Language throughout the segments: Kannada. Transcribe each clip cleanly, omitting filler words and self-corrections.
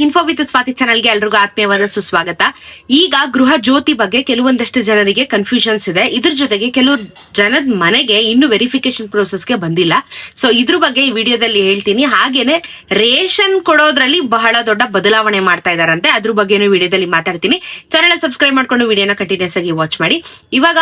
ಇನ್ಫೋ ವಿತ್ ಸ್ವಾತಿ ಚಾನಲ್ಗೆ ಎಲ್ರಿಗೂ ಆತ್ಮೀಯವಾದ ಸುಸ್ವಾಗತ. ಈಗ ಗೃಹ ಜ್ಯೋತಿ ಬಗ್ಗೆ ಕೆಲವೊಂದಷ್ಟು ಜನರಿಗೆ ಕನ್ಫ್ಯೂಷನ್ಸ್ ಇದೆ. ಇದ್ರ ಜೊತೆಗೆ ಕೆಲವು ಜನದ ಮನೆಗೆ ಇನ್ನು ವೆರಿಫಿಕೇಶನ್ ಪ್ರೋಸೆಸ್ಗೆ ಬಂದಿಲ್ಲ. ಸೊ ಇದ್ರ ಬಗ್ಗೆ ಈ ವಿಡಿಯೋದಲ್ಲಿ ಹೇಳ್ತೀನಿ. ಹಾಗೇನೆ ರೇಷನ್ ಕೊಡೋದ್ರಲ್ಲಿ ಬಹಳ ದೊಡ್ಡ ಬದಲಾವಣೆ ಮಾಡ್ತಾ ಇದಾರಂತೆ, ಅದ್ರ ಬಗ್ಗೆನೂ ವಿಡಿಯೋದಲ್ಲಿ ಮಾತಾಡ್ತೀನಿ. ಚಾನಲ್ ಸಬ್ಸ್ಕ್ರೈಬ್ ಮಾಡ್ಕೊಂಡು ವಿಡಿಯೋನ ಕಂಟಿನ್ಯೂಸ್ ಆಗಿ ವಾಚ್ ಮಾಡಿ. ಇವಾಗ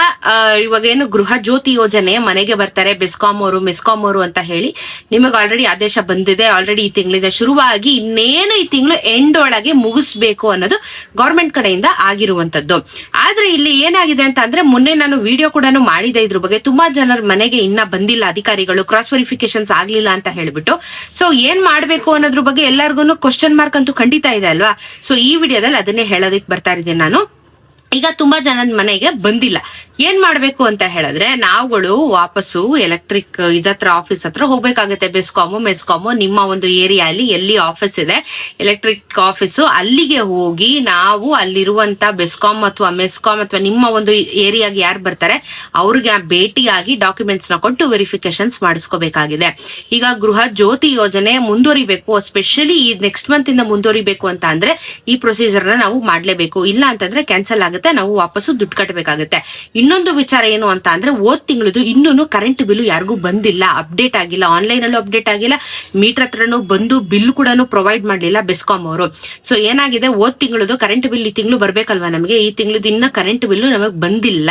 ಏನು ಗೃಹ ಜ್ಯೋತಿ ಯೋಜನೆ ಮನೆಗೆ ಬರ್ತಾರೆ ಬೆಸ್ಕಾಂ ಅವರು ಮೆಸ್ಕಾಂ ಅವರು ಅಂತ ಹೇಳಿ ನಿಮಗೆ ಆಲ್ರೆಡಿ ಆದೇಶ ಬಂದಿದೆ. ಆಲ್ರೆಡಿ ಈ ತಿಂಗಳಿಂದ ಶುರುವಾಗಿ ಇನ್ನೇನು ಈ ತಿಂಗಳು ಎಂಡ್ ಒಳಗೆ ಮುಗಿಸ್ಬೇಕು ಅನ್ನೋದು ಗವರ್ಮೆಂಟ್ ಕಡೆಯಿಂದ ಆಗಿರುವಂತದ್ದು. ಆದ್ರೆ ಇಲ್ಲಿ ಏನಾಗಿದೆ ಅಂತ ಅಂದ್ರೆ, ಮೊನ್ನೆ ನಾನು ವಿಡಿಯೋ ಕೂಡ ಮಾಡಿದೆ ಇದ್ರ ಬಗ್ಗೆ. ತುಂಬಾ ಜನರ ಮನೆಗೆ ಇನ್ನ ಬಂದಿಲ್ಲ ಅಧಿಕಾರಿಗಳು, ಕ್ರಾಸ್ ವೆರಿಫಿಕೇಶನ್ಸ್ ಆಗ್ಲಿಲ್ಲ ಅಂತ ಹೇಳ್ಬಿಟ್ಟು. ಸೊ ಏನ್ ಮಾಡ್ಬೇಕು ಅನ್ನೋದ್ರ ಬಗ್ಗೆ ಎಲ್ಲರಿಗೂ ಕ್ವಶನ್ ಮಾರ್ಕ್ ಅಂತೂ ಖಂಡಿತ ಇದೆ ಅಲ್ವಾ. ಸೊ ಈ ವಿಡಿಯೋದಲ್ಲಿ ಅದನ್ನೇ ಹೇಳೋದಕ್ಕೆ ಬರ್ತಾ ಇದ್ದೀನಿ ನಾನು. ಈಗ ತುಂಬಾ ಜನದ ಮನೆಗೆ ಬಂದಿಲ್ಲ. ಏನ್ ಮಾಡ್ಬೇಕು ಅಂತ ಹೇಳಿದ್ರೆ, ನಾವುಗಳು ವಾಪಸ್ಸು ಎಲೆಕ್ಟ್ರಿಕ್ ಇದತ್ರ ಆಫೀಸ್ ಹತ್ರ ಹೋಗ್ಬೇಕಾಗತ್ತೆ. ಬೆಸ್ಕಾಮು ಮೆಸ್ಕಾಮು ನಿಮ್ಮ ಒಂದು ಏರಿಯಾ ಅಲ್ಲಿ ಎಲ್ಲಿ ಆಫೀಸ್ ಇದೆ ಎಲೆಕ್ಟ್ರಿಕ್ ಆಫೀಸು, ಅಲ್ಲಿಗೆ ಹೋಗಿ ನಾವು ಅಲ್ಲಿರುವಂತ ಬೆಸ್ಕಾಂ ಅಥವಾ ಮೆಸ್ಕಾಂ ಅಥವಾ ನಿಮ್ಮ ಒಂದು ಏರಿಯಾಗೆ ಯಾರು ಬರ್ತಾರೆ ಅವ್ರಿಗೆ ಭೇಟಿಯಾಗಿ ಡಾಕ್ಯುಮೆಂಟ್ಸ್ ನ ಕೊಟ್ಟು ವೆರಿಫಿಕೇಶನ್ಸ್ ಮಾಡಿಸ್ಕೋಬೇಕಾಗಿದೆ. ಈಗ ಗೃಹ ಜ್ಯೋತಿ ಯೋಜನೆ ಮುಂದುವರಿಬೇಕು, ಸ್ಪೆಷಲಿ ಈ ನೆಕ್ಸ್ಟ್ ಮಂತ್ ಇಂದ ಮುಂದುವರಿಬೇಕು ಅಂತ ಅಂದ್ರೆ ಈ ಪ್ರೊಸೀಜರ್ ನ ನಾವು ಮಾಡ್ಲೇಬೇಕು. ಇಲ್ಲ ಅಂತಂದ್ರೆ ಕ್ಯಾನ್ಸಲ್ ಆಗುತ್ತೆ, ನಾವು ವಾಪಸ್ಸು ದುಡ್ಡು ಕಟ್ಟಬೇಕಾಗುತ್ತೆ. ಇನ್ನೊಂದು ವಿಚಾರ ಏನು ಅಂತ ಅಂದ್ರೆ, ಹೋದ್ ತಿಂಗಳದು ಇನ್ನೂ ಕರೆಂಟ್ ಬಿಲ್ ಯಾರಿಗೂ ಬಂದಿಲ್ಲ, ಅಪ್ಡೇಟ್ ಆಗಿಲ್ಲ, ಆನ್ಲೈನ್ ಅಲ್ಲೂ ಅಪ್ಡೇಟ್ ಆಗಿಲ್ಲ, ಮೀಟರ್ ಹತ್ರನೂ ಬಂದು ಬಿಲ್ ಕೂಡ ಪ್ರೊವೈಡ್ ಮಾಡ್ಲಿಲ್ಲ ಬೆಸ್ಕಾಂ ಅವರು. ಸೊ ಏನಾಗಿದೆ, ಹೋದ್ ತಿಂಗಳದು ಕರೆಂಟ್ ಬಿಲ್ ಈ ತಿಂಗಳು ಬರ್ಬೇಕಲ್ವಾ ನಮಗೆ, ಈ ತಿಂಗಳದು ಇನ್ನ ಕರೆಂಟ್ ಬಿಲ್ ನಮಗೆ ಬಂದಿಲ್ಲ.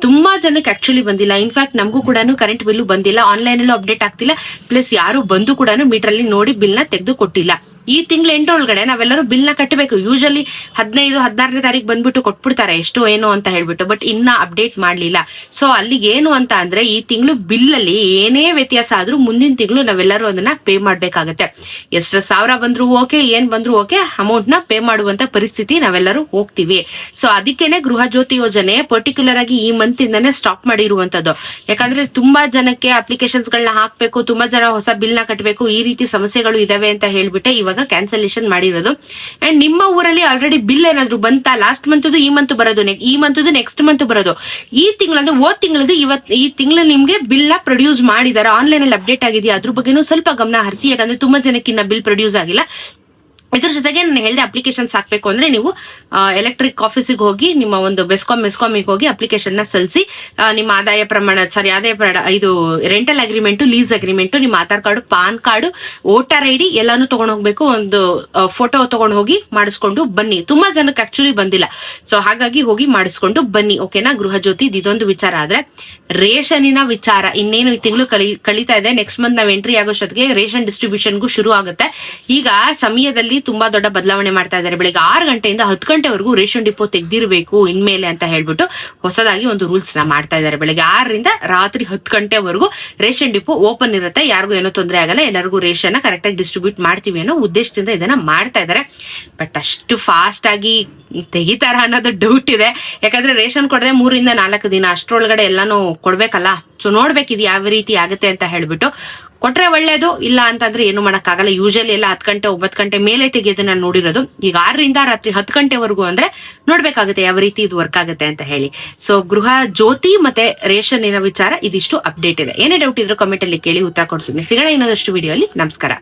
ತುಂಬಾ ಜನಕ್ಕೆ ಆಕ್ಚುಲಿ ಬಂದಿಲ್ಲ. ಇನ್ಫ್ಯಾಕ್ಟ್ ನಮಗೂ ಕೂಡ ಕರೆಂಟ್ ಬಿಲ್ ಬಂದಿಲ್ಲ, ಆನ್ಲೈನ್ ಅಲ್ಲೂ ಅಪ್ಡೇಟ್ ಆಗ್ತಿಲ್ಲ, ಪ್ಲಸ್ ಯಾರು ಬಂದು ಕೂಡ ಮೀಟರ್ ಅಲ್ಲಿ ನೋಡಿ ಬಿಲ್ ನ ತೆಗೆದು ಕೊಟ್ಟಿಲ್ಲ. ಈ ತಿಂಗಳ ಎಂಟೊಳಗಡೆ ನಾವೆಲ್ಲರೂ ಬಿಲ್ ನ ಕಟ್ಟಬೇಕು. ಯೂಶಲಿ 15-16ನೇ ತಾರೀಕು ಬಂದ್ಬಿಟ್ಟು ಕೊಟ್ಬಿಡ್ತಾರೆ ಎಷ್ಟು ಏನು ಅಂತ ಹೇಳ್ಬಿಟ್ಟು, ಬಟ್ ಇನ್ನ ಅಪ್ಡೇಟ್ ಮಾಡ್ಲಿಲ್ಲ. ಸೊ ಅಲ್ಲಿಗೆ ಏನು ಅಂತ ಅಂದ್ರೆ, ಈ ತಿಂಗಳು ಬಿಲ್ ಅಲ್ಲಿ ಏನೇ ವ್ಯತ್ಯಾಸ ಆದ್ರೂ ಮುಂದಿನ ತಿಂಗಳು ನಾವೆಲ್ಲರೂ ಅದನ್ನ ಪೇ ಮಾಡ್ಬೇಕಾಗತ್ತೆ. ಎಷ್ಟು ಸಾವಿರ ಬಂದ್ರು ಓಕೆ, ಏನ್ ಬಂದ್ರು ಓಕೆ, ಅಮೌಂಟ್ ನ ಪೇ ಮಾಡುವಂತ ಪರಿಸ್ಥಿತಿ ನಾವೆಲ್ಲರೂ ಹೋಗ್ತೀವಿ. ಸೊ ಅದಕ್ಕೇನೆ ಗೃಹ ಜ್ಯೋತಿ ಯೋಜನೆ ಪರ್ಟಿಕ್ಯುಲರ್ ಆಗಿ ಈ ಮಂತ್ ಇಂದಾನೆ ಸ್ಟಾಪ್ ಮಾಡಿರುವಂತದ್ದು. ಯಾಕಂದ್ರೆ ತುಂಬಾ ಜನಕ್ಕೆ ಅಪ್ಲಿಕೇಶನ್ಸ್ ಗಳನ್ನ ಹಾಕ್ಬೇಕು, ತುಂಬಾ ಜನ ಹೊಸ ಬಿಲ್ ನ ಕಟ್ಟಬೇಕು, ಈ ರೀತಿ ಸಮಸ್ಯೆಗಳು ಇದಾವೆ ಅಂತ ಹೇಳ್ಬಿಟ್ಟೆ ಇವಾಗ ಕ್ಯಾನ್ಸಲೇಷನ್ ಮಾಡಿರೋದು. ಅಂಡ್ ನಿಮ್ಮ ಊರಲ್ಲಿ ಆಲ್ರೆಡಿ ಬಿಲ್ ಏನಾದ್ರು ಬಂತಾ, ಲಾಸ್ಟ್ ಮಂತ್ ಈ ಮಂತ್ ಬರೋದು, ಈ ಮಂತ್ ನೆಕ್ಸ್ಟ್ ಮಂತ್ ಬರೋದು, ಈ ತಿಂಗಳಂದ್ರೆ ಹೋದ್ ತಿಂಗಳದ್ದು ಈ ತಿಂಗಳು ನಿಮ್ಗೆ ಬಿಲ್ ನ ಪ್ರೊಡ್ಯೂಸ್ ಮಾಡಿದಾರೆ, ಆನ್ಲೈನ್ ಅಲ್ಲಿ ಅಪ್ಡೇಟ್ ಆಗಿದೆಯಾ ಅದ್ರ ಬಗ್ಗೆನೂ ಸ್ವಲ್ಪ ಗಮನ ಹರಿಸಿ. ಯಾಕಂದ್ರೆ ತುಂಬಾ ಜನಕ್ಕೆ ಇನ್ನ ಬಿಲ್ ಪ್ರೊಡ್ಯೂಸ್ ಆಗಿಲ್ಲ. ಇದ್ರ ಜೊತೆಗೆ ನಾನು ಹೇಳಿದೆ, ಅಪ್ಲಿಕೇಶನ್ಸ್ ಹಾಕ್ಬೇಕು ಅಂದ್ರೆ ನೀವು ಎಲೆಕ್ಟ್ರಿಕ್ ಆಫೀಸಿಗೆ ಹೋಗಿ ನಿಮ್ಮ ಒಂದು ಮೆಸ್ಕಾಮಿಗೆ ಹೋಗಿ ಅಪ್ಲಿಕೇಶನ್ ನ ಸಲ್ಲಿಸಿ, ನಿಮ್ಮ ಆದಾಯ ಪ್ರಮಾಣ ಇದು ರೆಂಟಲ್ ಅಗ್ರಿಮೆಂಟ್, ಲೀಸ್ ಅಗ್ರಿಮೆಂಟ್, ನಿಮ್ಮ Aadhaar card, PAN card, voter ID ಎಲ್ಲಾನು ತಗೊಂಡ್ ಹೋಗ್ಬೇಕು. ಒಂದು ಫೋಟೋ ತಗೊಂಡ್ ಹೋಗಿ ಮಾಡಿಸ್ಕೊಂಡು ಬನ್ನಿ. ತುಂಬಾ ಜನಕ್ಕೆ ಆಕ್ಚುಲಿ ಬಂದಿಲ್ಲ, ಸೊ ಹಾಗಾಗಿ ಹೋಗಿ ಮಾಡಿಸ್ಕೊಂಡು ಬನ್ನಿ. ಓಕೆನಾ. ಗೃಹ ಜ್ಯೋತಿ ಇದೊಂದು ವಿಚಾರ. ಆದ್ರೆ ರೇಷನಿನ ವಿಚಾರ ಇನ್ನೇನು ಈ ತಿಂಗಳು ಕಳೀತಾ ಇದೆ. ನೆಕ್ಸ್ಟ್ ಮಂತ್ ನಾವ್ ಎಂಟ್ರಿ ಆಗೋಷ್ಟೊತ್ತಿಗೆ ರೇಷನ್ ಡಿಸ್ಟ್ರಿಬ್ಯೂಷನ್ಗೂ ಶುರು ಆಗುತ್ತೆ. ಈಗ ಸಮಯದಲ್ಲಿ ತುಂಬಾ ದೊಡ್ಡ ಬದಲಾವಣೆ ಮಾಡ್ತಾ ಇದ್ದಾರೆ. ಬೆಳಿಗ್ಗೆ 6 ಗಂಟೆಯಿಂದ 10 ಗಂಟೆವರೆಗೂ ರೇಷನ್ ಡಿಪೋ ತೆಗ್ದಿರ್ಬೇಕು ಇನ್ಮೇಲೆ ಅಂತ ಹೇಳ್ಬಿಟ್ಟು ಹೊಸದಾಗಿ ಒಂದು ರೂಲ್ಸ್ ನ ಮಾಡ್ತಾ ಇದ್ದಾರೆ. ಬೆಳಿಗ್ಗೆ 6ರಿಂದ ರಾತ್ರಿ 10 ಗಂಟೆವರೆಗೂ ರೇಷನ್ ಡಿಪೋ ಓಪನ್ ಇರುತ್ತೆ. ಯಾರಿಗೂ ಏನೋ ತೊಂದರೆ ಆಗಲ್ಲ, ಎಲ್ಲರಿಗೂ ರೇಷನ್ ಕರೆಕ್ಟ್ ಆಗಿ ಡಿಸ್ಟ್ರಿಬ್ಯೂಟ್ ಮಾಡ್ತೀವಿ ಅನ್ನೋ ಉದ್ದೇಶದಿಂದ ಇದನ್ನ ಮಾಡ್ತಾ ಇದ್ದಾರೆ. ಬಟ್ ಅಷ್ಟು ಫಾಸ್ಟ್ ಆಗಿ ತೆಗಿತಾರ ಅನ್ನೋದು ಡೌಟ್ ಇದೆ. ಯಾಕಂದ್ರೆ ರೇಷನ್ ಕೊಡದೆ 3-4 ದಿನ ಅಷ್ಟ್ರೊಳಗಡೆ ಎಲ್ಲಾನು ಕೊಡ್ಬೇಕಲ್ಲ. ಸೊ ನೋಡ್ಬೇಕಿದ್ ಯಾವ ರೀತಿ ಆಗುತ್ತೆ ಅಂತ ಹೇಳ್ಬಿಟ್ಟು. ಕೊಟ್ರೆ ಒಳ್ಳೇದು, ಇಲ್ಲ ಅಂತಂದ್ರೆ ಏನು ಮಾಡಕ್ಕಾಗಲ್ಲ. ಯೂಶಲಿ ಎಲ್ಲ 10 ಗಂಟೆ 9 ಗಂಟೆ ಮೇಲೆ ತೆಗೆಯೋದು ನಾನು ನೋಡಿರೋದು. ಈಗ 6ರಿಂದ ರಾತ್ರಿ 10 ಗಂಟೆವರೆಗೂ ಅಂದ್ರೆ ನೋಡ್ಬೇಕಾಗುತ್ತೆ ಯಾವ ರೀತಿ ಇದು ವರ್ಕ್ ಆಗುತ್ತೆ ಅಂತ ಹೇಳಿ. ಸೊ ಗೃಹ ಜ್ಯೋತಿ ಮತ್ತೆ ರೇಷನ್ ವಿಚಾರ ಇದಿಷ್ಟು ಅಪ್ಡೇಟ್ ಇದೆ. ಏನೇ ಡೌಟ್ ಇದ್ರು ಕಮೆಂಟ್ ಅಲ್ಲಿ ಕೇಳಿ, ಉತ್ತರ ಕೊಡ್ತೀನಿ. ಸಿಗೋಣ ಇನ್ನೊಂದಷ್ಟು ವಿಡಿಯೋ ಅಲ್ಲಿ. ನಮಸ್ಕಾರ.